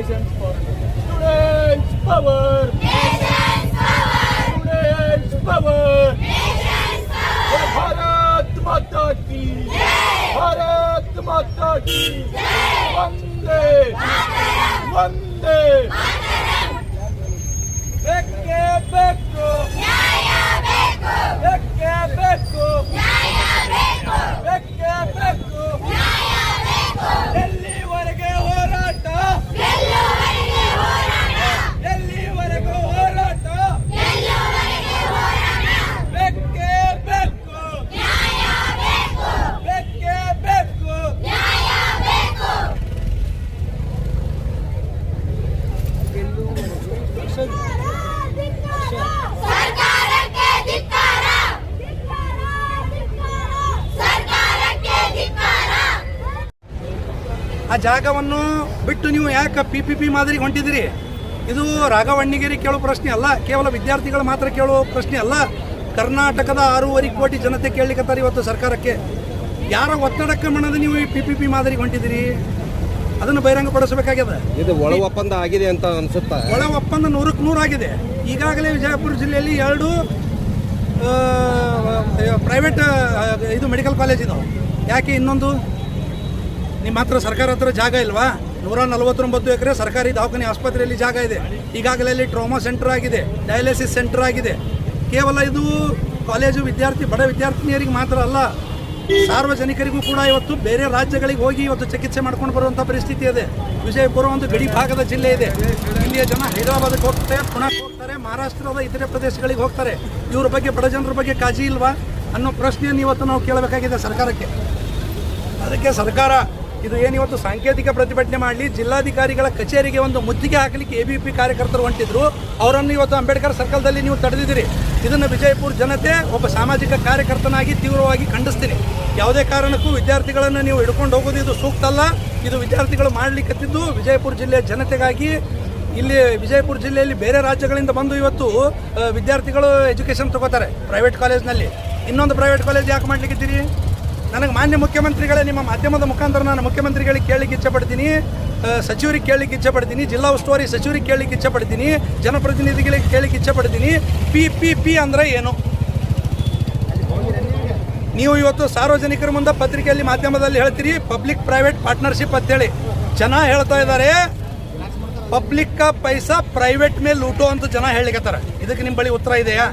Students power! Students power! Bharat माता की! भारत माता की! वंदे वंदे! बेके बेको! बेके बेको! बेके बेको! ಎಲ್ಲಿವರೆಗೆ ಹೋರಾಟ ಎಲ್ಲಿವರೆಗೂ ಹೋರಾಟ ಬೇಕೇ ಬೇಕು ಬೇಕೇ ಬೇಕು ಸರ್ಕಾರಕ್ಕೆ ಧಿಕ್ಕಾರ ಸರ್ಕಾರಕ್ಕೆ ಧಿಕ್ಕಾರ ಆ ಜಾಗವನ್ನು ಬಿಟ್ಟು ನೀವು ಯಾಕೆ PPP ಮಾದರಿಗೆ ಹೊಂಟಿದ್ದೀರಿ? ಇದು ರಾಘವಣ್ಣಿಗೇರಿ ಕೇಳೋ ಪ್ರಶ್ನೆ ಅಲ್ಲ, ಕೇವಲ ವಿದ್ಯಾರ್ಥಿಗಳು ಮಾತ್ರ ಕೇಳೋ ಪ್ರಶ್ನೆ ಅಲ್ಲ. ಕರ್ನಾಟಕದ 6.5 ಕೋಟಿ ಜನತೆ ಕೇಳಲಿಕ್ಕತ್ತಾರೆ ಇವತ್ತು ಸರ್ಕಾರಕ್ಕೆ. ಯಾರ ಒತ್ತಡಕ್ಕೆ ಮಣದ ನೀವು ಈ PPP ಮಾದರಿಗೆ ಹೊಂಟಿದ್ದೀರಿ? ಅದನ್ನು ಬಹಿರಂಗಪಡಿಸಬೇಕಾಗ್ಯದ. ಇದು ಒಳ ಒಪ್ಪಂದ ಆಗಿದೆ ಅಂತ ಅನ್ಸುತ್ತಾ? ಒಳ ಒಪ್ಪಂದ 100ಕ್ಕೆ 100 ಆಗಿದೆ. ಈಗಾಗಲೇ ವಿಜಯಪುರ ಜಿಲ್ಲೆಯಲ್ಲಿ 2 ಪ್ರೈವೇಟ್ ಇದು ಮೆಡಿಕಲ್ ಕಾಲೇಜ್ ಇದಾವೆ. ಯಾಕೆ ಇನ್ನೊಂದು? ನಿಮ್ಮ ಹತ್ರ ಸರ್ಕಾರ ಹತ್ರ ಜಾಗ ಇಲ್ವಾ? 149 ಎಕರೆ ಸರ್ಕಾರಿ ದವಾಖಾನೆ ಆಸ್ಪತ್ರೆಯಲ್ಲಿ ಜಾಗ ಇದೆ. ಈಗಾಗಲೇ ಅಲ್ಲಿ ಟ್ರಾಮಾ ಸೆಂಟರ್ ಆಗಿದೆ, ಡಯಾಲಿಸಿಸ್ ಸೆಂಟರ್ ಆಗಿದೆ. ಕೇವಲ ಇದು ಕಾಲೇಜು ಬಡ ವಿದ್ಯಾರ್ಥಿನಿಯರಿಗೆ ಮಾತ್ರ ಅಲ್ಲ, ಸಾರ್ವಜನಿಕರಿಗೂ ಕೂಡ ಇವತ್ತು ಬೇರೆ ರಾಜ್ಯಗಳಿಗೆ ಹೋಗಿ ಇವತ್ತು ಚಿಕಿತ್ಸೆ ಮಾಡ್ಕೊಂಡು ಬರುವಂಥ ಪರಿಸ್ಥಿತಿ ಇದೆ. ವಿಜಯಪುರ ಒಂದು ಗಡಿ ಭಾಗದ ಜಿಲ್ಲೆ ಇದೆ. ಇಲ್ಲಿಯ ಜನ ಹೈದರಾಬಾದ್ಗೆ ಹೋಗ್ತಾರೆ, ಪುಣೆಗೆ ಹೋಗ್ತಾರೆ, ಮಹಾರಾಷ್ಟ್ರದ ಇತರೆ ಪ್ರದೇಶಗಳಿಗೆ ಹೋಗ್ತಾರೆ. ಇವ್ರ ಬಗ್ಗೆ ಬಡ ಜನರ ಬಗ್ಗೆ ಕಾಳಜಿ ಇಲ್ವಾ ಅನ್ನೋ ಪ್ರಶ್ನೆಯನ್ನು ಇವತ್ತು ನಾವು ಕೇಳಬೇಕಾಗಿದೆ ಸರ್ಕಾರಕ್ಕೆ. ಅದಕ್ಕೆ ಸರ್ಕಾರ ಇದು ಏನಿವತ್ತು ಸಾಂಕೇತಿಕ ಪ್ರತಿಭಟನೆ ಮಾಡಲಿ, ಜಿಲ್ಲಾಧಿಕಾರಿಗಳ ಕಚೇರಿಗೆ ಒಂದು ಮುತ್ತಿಗೆ ಹಾಕಲಿಕ್ಕೆ ABP ಕಾರ್ಯಕರ್ತರು ಹೊಂಟಿದ್ರು. ಅವರನ್ನು ಇವತ್ತು ಅಂಬೇಡ್ಕರ್ ಸರ್ಕಲ್ದಲ್ಲಿ ನೀವು ತಡೆದಿದ್ದೀರಿ. ಇದನ್ನು ವಿಜಯಪುರ ಜನತೆ ಒಬ್ಬ ಸಾಮಾಜಿಕ ಕಾರ್ಯಕರ್ತನಾಗಿ ತೀವ್ರವಾಗಿ ಖಂಡಿಸ್ತೀನಿ. ಯಾವುದೇ ಕಾರಣಕ್ಕೂ ವಿದ್ಯಾರ್ಥಿಗಳನ್ನು ನೀವು ಹಿಡ್ಕೊಂಡು ಹೋಗೋದು ಇದು ಸೂಕ್ತ ಅಲ್ಲ. ಇದು ವಿದ್ಯಾರ್ಥಿಗಳು ಮಾಡಲಿಕ್ಕತ್ತಿದ್ದು ವಿಜಯಪುರ ಜಿಲ್ಲೆಯ ಜನತೆಗಾಗಿ. ಇಲ್ಲಿ ವಿಜಯಪುರ ಜಿಲ್ಲೆಯಲ್ಲಿ ಬೇರೆ ರಾಜ್ಯಗಳಿಂದ ಬಂದು ಇವತ್ತು ವಿದ್ಯಾರ್ಥಿಗಳು ಎಜುಕೇಷನ್ ತಗೋತಾರೆ ಪ್ರೈವೇಟ್ ಕಾಲೇಜ್ನಲ್ಲಿ. ಇನ್ನೊಂದು ಪ್ರೈವೇಟ್ ಕಾಲೇಜ್ ಯಾಕೆ ಮಾಡಲಿಕ್ಕಿದ್ದೀರಿ? ನನಗೆ ಮಾನ್ಯ ಮುಖ್ಯಮಂತ್ರಿಗಳೇ, ನಿಮ್ಮ ಮಾಧ್ಯಮದ ಮುಖಾಂತರ ನಾನು ಮುಖ್ಯಮಂತ್ರಿಗಳಿಗೆ ಕೇಳಲಿಕ್ಕೆ ಇಚ್ಛೆಪಡ್ತೀನಿ, ಸಚಿವರಿಗೆ ಕೇಳಲಿಕ್ಕೆ ಇಚ್ಛೆಪಡ್ತೀನಿ, ಜಿಲ್ಲಾ ಉಸ್ತುವಾರಿ ಸಚಿವರಿಗೆ ಕೇಳಲಿಕ್ಕೆ ಇಚ್ಛೆಪಡ್ತೀನಿ, ಜನಪ್ರತಿನಿಧಿಗಳಿಗೆ ಕೇಳಲಿಕ್ಕೆ ಇಚ್ಛೆಪಡ್ತೀನಿ. PPP ಅಂದರೆ ಏನು? ನೀವು ಇವತ್ತು ಸಾರ್ವಜನಿಕರ ಮುಂದೆ ಪತ್ರಿಕೆಯಲ್ಲಿ ಮಾಧ್ಯಮದಲ್ಲಿ ಹೇಳ್ತೀರಿ ಪಬ್ಲಿಕ್ ಪ್ರೈವೇಟ್ ಪಾರ್ಟ್ನರ್ಶಿಪ್ ಅಂತೇಳಿ. ಜನ ಹೇಳ್ತಾ ಇದ್ದಾರೆ ಪಬ್ಲಿಕ್ ಕಾ ಪೈಸಾ ಪ್ರೈವೇಟ್ ಮೇಲೆ ಲೂಟೋ ಅಂತ ಜನ ಹೇಳಿಕತ್ತಾರೆ. ಇದಕ್ಕೆ ನಿಮ್ಮ ಬಳಿ ಉತ್ತರ ಇದೆಯಾ?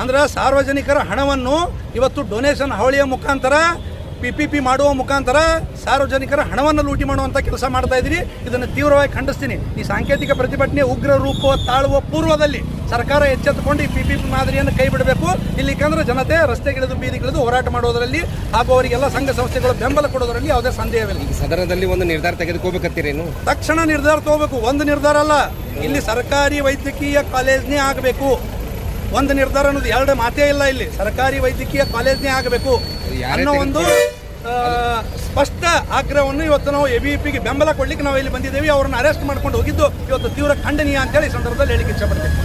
ಅಂದ್ರೆ ಸಾರ್ವಜನಿಕರ ಹಣವನ್ನು ಇವತ್ತು ಡೊನೇಷನ್ ಹಾವಳಿಯ ಮುಖಾಂತರ PPP ಮಾಡುವ ಮುಖಾಂತರ ಸಾರ್ವಜನಿಕರ ಹಣವನ್ನು ಲೂಟಿ ಮಾಡುವಂಥ ಕೆಲಸ ಮಾಡ್ತಾ ಇದ್ದೀರಿ. ಇದನ್ನು ತೀವ್ರವಾಗಿ ಖಂಡಿಸ್ತೀನಿ. ಈ ಸಾಂಕೇತಿಕ ಪ್ರತಿಭಟನೆ ಉಗ್ರ ರೂಪ ತಾಳುವ ಪೂರ್ವದಲ್ಲಿ ಸರ್ಕಾರ ಎಚ್ಚೆತ್ತುಕೊಂಡು ಈ PPP ಮಾದರಿಯನ್ನು ಕೈ ಬಿಡಬೇಕು. ಇಲ್ಲಿಕಂದ್ರೆ ಜನತೆ ರಸ್ತೆಗಿಳಿದು ಬೀದಿಗಿಳಿದು ಹೋರಾಟ ಮಾಡೋದರಲ್ಲಿ ಹಾಗೂ ಅವರಿಗೆಲ್ಲ ಸಂಘ ಸಂಸ್ಥೆಗಳು ಬೆಂಬಲ ಕೊಡೋದರಲ್ಲಿ ಯಾವುದೇ ಸಂದೇಹವಿಲ್ಲ. ಸದನದಲ್ಲಿ ಒಂದು ನಿರ್ಧಾರ ತೆಗೆದುಕೋಬೇಕಂತೀರೇನು? ತಕ್ಷಣ ನಿರ್ಧಾರ ತಗೋಬೇಕು. ಒಂದು ನಿರ್ಧಾರ ಅಲ್ಲ, ಇಲ್ಲಿ ಸರ್ಕಾರಿ ವೈದ್ಯಕೀಯ ಕಾಲೇಜ್ನೇ ಆಗಬೇಕು. ಒಂದು ನಿರ್ಧಾರ ಅನ್ನೋದು 2 ಮಾತೇ ಇಲ್ಲ. ಇಲ್ಲಿ ಸರ್ಕಾರಿ ವೈದ್ಯಕೀಯ ಕಾಲೇಜ್ನೇ ಆಗಬೇಕು ಅನ್ನೋ ಒಂದು ಸ್ಪಷ್ಟ ಆಗ್ರಹವನ್ನು ಇವತ್ತು ನಾವು ABPಗೆ ಬೆಂಬಲ ಕೊಡ್ಲಿಕ್ಕೆ ನಾವು ಇಲ್ಲಿ ಬಂದಿದ್ದೇವೆ. ಅವರನ್ನು ಅರೆಸ್ಟ್ ಮಾಡ್ಕೊಂಡು ಹೋಗಿದ್ದು ಇವತ್ತು ತೀವ್ರ ಖಂಡನೀಯ ಅಂತೇಳಿ ಈ ಸಂದರ್ಭದಲ್ಲಿ ಹೇಳಿಕ್ಕೆ ಇಚ್ಛೆಪಡ್ತೇವೆ.